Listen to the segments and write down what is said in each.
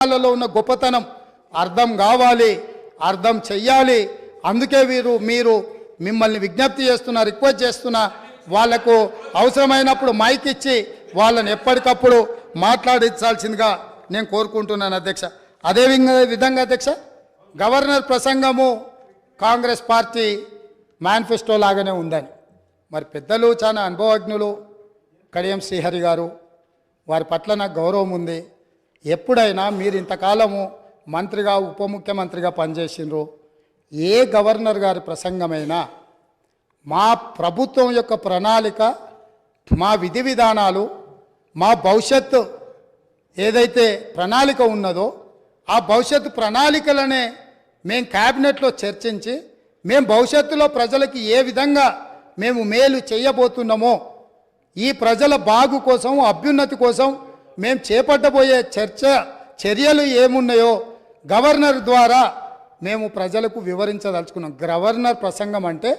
వాళ్ళలో ఉన్న గొప్పతనం అర్థం కావాలి, అర్థం చెయ్యాలి. అందుకే మీరు మిమ్మల్ని విజ్ఞప్తి చేస్తున్నా, రిక్వెస్ట్ చేస్తున్నా, వాళ్లకు అవసరమైనప్పుడు మైక్ ఇచ్చి వాళ్ళని ఎప్పటికప్పుడు మాట్లాడించాల్సిందిగా నేను కోరుకుంటున్నాను అధ్యక్ష. అదే విధంగా అధ్యక్ష, గవర్నర్ ప్రసంగము కాంగ్రెస్ పార్టీ మేనిఫెస్టో లాగానే ఉందని మరి పెద్దలు చాలా అనుభవజ్ఞులు కడియం శ్రీహరి గారు, వారి పట్ల నాకు గౌరవం ఉంది. ఎప్పుడైనా మీరు ఇంతకాలము మంత్రిగా ఉప ముఖ్యమంత్రిగా పనిచేసిండ్రు, ఏ గవర్నర్ గారి ప్రసంగమైనా మా ప్రభుత్వం యొక్క ప్రణాళిక, మా విధి విధానాలు, మా భవిష్యత్తు ఏదైతే ప్రణాళిక ఉన్నదో ఆ భవిష్యత్తు ప్రణాళికలనే మేము క్యాబినెట్లో చర్చించి మేము భవిష్యత్తులో ప్రజలకి ఏ విధంగా మేము మేలు చేయబోతున్నామో, ఈ ప్రజల బాగు కోసం, అభ్యున్నతి కోసం మేము చేపట్టబోయే చర్యలు ఏమున్నాయో గవర్నర్ ద్వారా మేము ప్రజలకు వివరించదలుచుకున్నాం. గవర్నర్ ప్రసంగం అంటే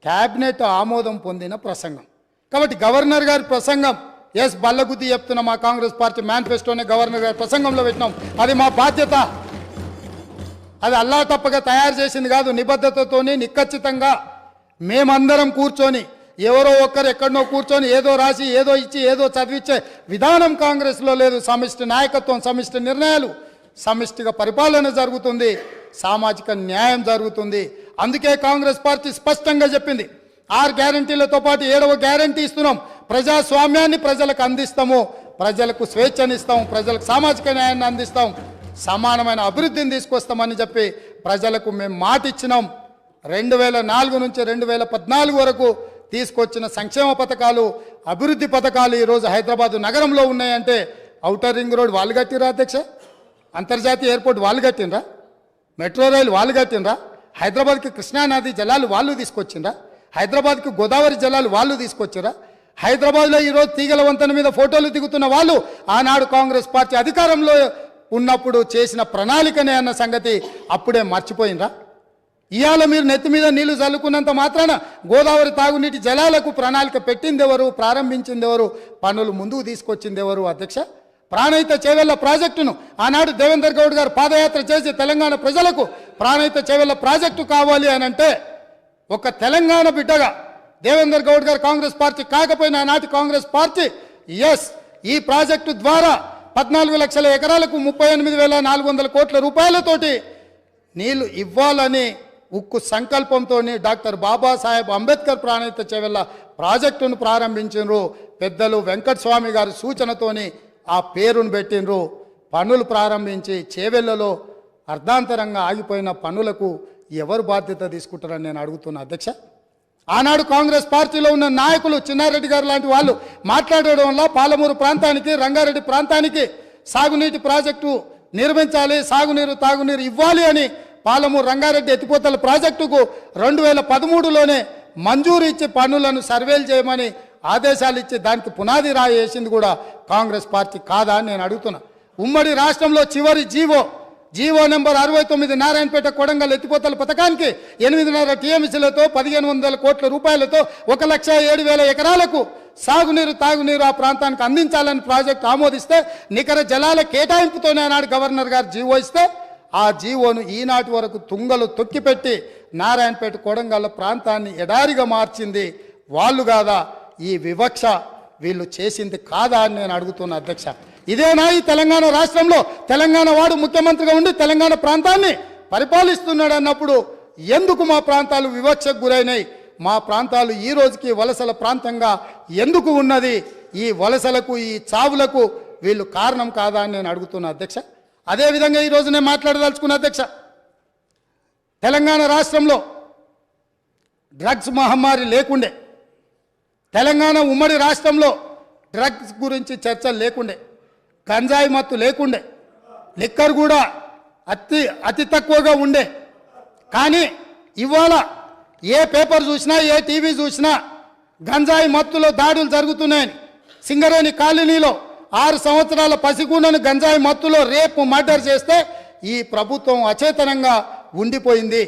క్యాబినెట్ ఆమోదం పొందిన ప్రసంగం. కాబట్టి గవర్నర్ గారి ప్రసంగం బల్లగుద్ది చెప్తున్నా, మా కాంగ్రెస్ పార్టీ మేనిఫెస్టోనే గవర్నర్ గారి ప్రసంగంలో పెట్టినాం. అది మా బాధ్యత. అది అల్లా తప్పగా తయారు చేసింది కాదు. నిబద్ధతతోని నిక్కచ్చితంగా మేమందరం కూర్చొని, ఎవరో ఒక్కరు ఎక్కడనో కూర్చొని ఏదో రాసి ఏదో ఇచ్చి ఏదో చదివించే విధానం కాంగ్రెస్లో లేదు. సమిష్టి నాయకత్వం, సమిష్టి నిర్ణయాలు, సమిష్టిగా పరిపాలన జరుగుతుంది, సామాజిక న్యాయం జరుగుతుంది. అందుకే కాంగ్రెస్ పార్టీ స్పష్టంగా చెప్పింది, 6 గ్యారంటీలతో పాటు 7వ గ్యారంటీ ఇస్తున్నాం. ప్రజాస్వామ్యాన్ని ప్రజలకు అందిస్తాము, ప్రజలకు స్వేచ్ఛనిస్తాం, ప్రజలకు సామాజిక న్యాయాన్ని అందిస్తాం, సమానమైన అభివృద్ధిని తీసుకొస్తామని చెప్పి ప్రజలకు మేము మాట ఇచ్చినాం. 2004 నుంచి 2014 వరకు తీసుకొచ్చిన సంక్షేమ పథకాలు, అభివృద్ధి పథకాలు ఈరోజు హైదరాబాదు నగరంలో ఉన్నాయంటే ఔటర్ రింగ్ రోడ్ వాళ్ళు కట్టిరా అధ్యక్ష, అంతర్జాతీయ ఎయిర్పోర్ట్ వాళ్ళు కట్టినరా, మెట్రో రైలు వాళ్ళు కట్టినరా, హైదరాబాద్కి కృష్ణానది జలాలు వాళ్ళు తీసుకొచ్చిండ్రా, హైదరాబాద్కి గోదావరి జలాలు వాళ్ళు తీసుకొచ్చిరా, హైదరాబాద్లో ఈరోజు తీగల వంతెన మీద ఫోటోలు దిగుతున్న వాళ్ళు ఆనాడు కాంగ్రెస్ పార్టీ అధికారంలో ఉన్నప్పుడు చేసిన ప్రణాళికనే అన్న సంగతి అప్పుడే మర్చిపోయినరా. ఇవాళ మీరు నెత్తి మీద నీళ్లు చల్లుకున్నంత మాత్రాన గోదావరి తాగునీటి జలాలకు ప్రణాళిక పెట్టింది ఎవరు, ప్రారంభించింది ఎవరు, పనులు ముందుకు తీసుకొచ్చింది ఎవరు అధ్యక్ష? ప్రాణహిత చేవెళ్ల ప్రాజెక్టును ఆనాడు దేవేందర్ గౌడ్ గారు పాదయాత్ర చేసి తెలంగాణ ప్రజలకు ప్రాణహిత చేవెళ్ల ప్రాజెక్టు కావాలి అని అంటే ఒక తెలంగాణ బిడ్డగా దేవేందర్ గౌడ్ గారు కాంగ్రెస్ పార్టీ కాకపోయినా ఆనాటి కాంగ్రెస్ పార్టీ ఈ ప్రాజెక్టు ద్వారా 14 లక్షల ఎకరాలకు 38,400 కోట్ల రూపాయలతోటి నీళ్లు ఇవ్వాలని ఉక్కు సంకల్పంతో డాక్టర్ బాబాసాహెబ్ అంబేద్కర్ ప్రాణహిత చేవెళ్ల ప్రాజెక్టును ప్రారంభించారు. పెద్దలు వెంకటస్వామి గారి సూచనతోని ఆ పేరును పెట్టినరు. పనులు ప్రారంభించి చేవెళ్లలో అర్ధాంతరంగా ఆగిపోయిన పనులకు ఎవరు బాధ్యత తీసుకుంటారని నేను అడుగుతున్నా అధ్యక్ష. ఆనాడు కాంగ్రెస్ పార్టీలో ఉన్న నాయకులు చిన్నారెడ్డి గారు లాంటి వాళ్ళు మాట్లాడడం వల్ల పాలమూరు ప్రాంతానికి, రంగారెడ్డి ప్రాంతానికి సాగునీటి ప్రాజెక్టు నిర్మించాలి, సాగునీరు తాగునీరు ఇవ్వాలి అని పాలమూరు రంగారెడ్డి ఎత్తిపోతల ప్రాజెక్టుకు 2013లోనే మంజూరు ఇచ్చి పనులను సర్వేలు చేయమని ఆదేశాలు ఇచ్చి దానికి పునాది రాయి వేసింది కూడా కాంగ్రెస్ పార్టీ కాదా అని నేను అడుగుతున్నా. ఉమ్మడి రాష్ట్రంలో చివరి జీవో నెంబర్ 69 నారాయణపేట కొడంగల్ ఎత్తిపోతల పథకానికి 8.5 టీఎంసీలతో 1,500 కోట్ల రూపాయలతో 1,07,000 ఎకరాలకు సాగునీరు తాగునీరు ఆ ప్రాంతానికి అందించాలని ప్రాజెక్టు ఆమోదిస్తే నికర జలాల కేటాయింపుతోనే ఆనాడు గవర్నర్ గారు జీవో ఇస్తే ఆ జీవోను ఈనాటి వరకు తుంగలు తొక్కిపెట్టి నారాయణపేట కొడంగల్ ప్రాంతాన్ని ఎడారిగా మార్చింది వాళ్ళు కాదా? ఈ వివక్ష వీళ్ళు చేసింది కాదా అని నేను అడుగుతున్నా అధ్యక్ష. ఇదేనా ఈ తెలంగాణ రాష్ట్రంలో తెలంగాణ వాడు ముఖ్యమంత్రిగా ఉండి తెలంగాణ ప్రాంతాన్ని పరిపాలిస్తున్నాడు అన్నప్పుడు ఎందుకు మా ప్రాంతాలు వివక్షకు గురైనాయి? మా ప్రాంతాలు ఈ రోజుకి వలసల ప్రాంతంగా ఎందుకు ఉన్నది? ఈ వలసలకు, ఈ చావులకు వీళ్ళు కారణం కాదా అని నేను అడుగుతున్నా అధ్యక్ష. అదేవిధంగా ఈరోజు నేను మాట్లాడదలుచుకున్న అధ్యక్ష, తెలంగాణ రాష్ట్రంలో డ్రగ్స్ మహమ్మారి లేకుండే, తెలంగాణ ఉమ్మడి రాష్ట్రంలో డ్రగ్స్ గురించి చర్చ లేకుండే, గంజాయి మత్తు లేకుండే, లిక్కర్ కూడా అతి తక్కువగా ఉండే. కానీ ఇవాళ ఏ పేపర్ చూసినా, ఏ టీవీ చూసినా గంజాయి మత్తులో దాడులు జరుగుతున్నాయని, సింగరేణి కాలనీలో 6 సంవత్సరాల పసిగుండను గంజాయి మత్తులో రేపు మర్డర్ చేస్తే ఈ ప్రభుత్వం అచేతనంగా ఉండిపోయింది.